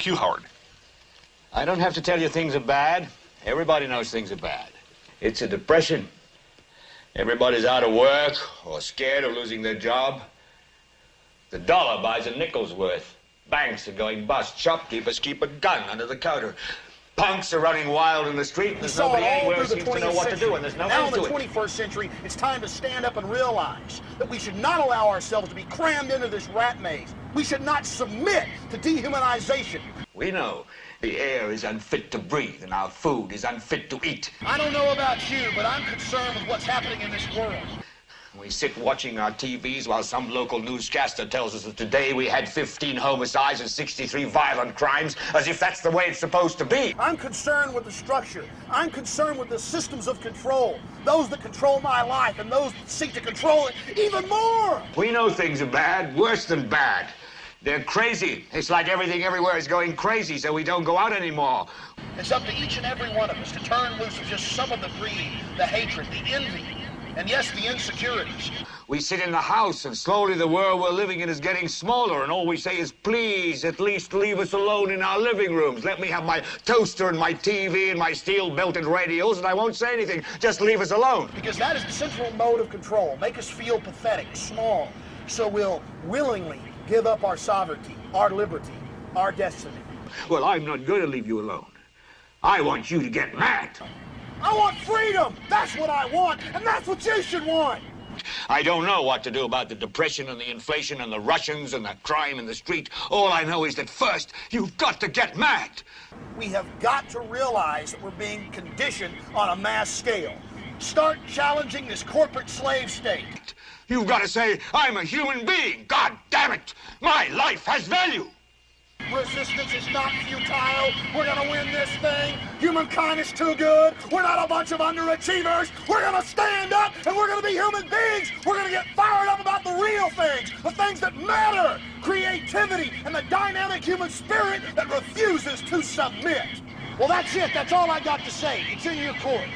Q, Howard. I don't have to tell you things are bad. Everybody knows things are bad. It's a depression. Everybody's out of work or scared of losing their job. The dollar buys a nickel's worth. Banks are going bust. Shopkeepers keep a gun under the counter. Punks are running wild in the street, and there's nobody anywhere who seems to know what to do, and there's no Now end in to the it. 21st century, it's time to stand up and realize that we should not allow ourselves to be crammed into this rat maze. We should not submit to dehumanization. We know the air is unfit to breathe, and our food is unfit to eat. I don't know about you, but I'm concerned with what's happening in this world. We sit watching our TVs while some local newscaster tells us that today we had 15 homicides and 63 violent crimes, as if that's the way it's supposed to be. I'm concerned with the structure. I'm concerned with the systems of control. Those that control my life and those that seek to control it even more. We know things are bad, worse than bad. They're crazy. It's like everything everywhere is going crazy, so we don't go out anymore. It's up to each and every one of us to turn loose of just some of the greed, the hatred, the envy, and yes, the insecurities. We sit in the house, and slowly the world we're living in is getting smaller, and all we say is, please, at least leave us alone in our living rooms. Let me have my toaster and my TV and my steel-belted radios, and I won't say anything. Just leave us alone. Because that is the central mode of control. Make us feel pathetic, small, so we'll willingly give up our sovereignty, our liberty, our destiny. Well, I'm not going to leave you alone. I want you to get mad. I want freedom! That's what I want, and that's what you should want! I don't know what to do about the depression and the inflation and the Russians and the crime in the street. All I know is that first, you've got to get mad. We have got to realize that we're being conditioned on a mass scale. Start challenging this corporate slave state. You've got to say, I'm a human being. God damn it. My life has value. Resistance is not futile. We're gonna win this thing. Humankind is too good. We're not a bunch of underachievers. We're gonna stand up and we're gonna be human beings. We're gonna get fired up about the real things, the things that matter. Creativity and the dynamic human spirit that refuses to submit. Well, that's it. That's all I got to say. It's in your court.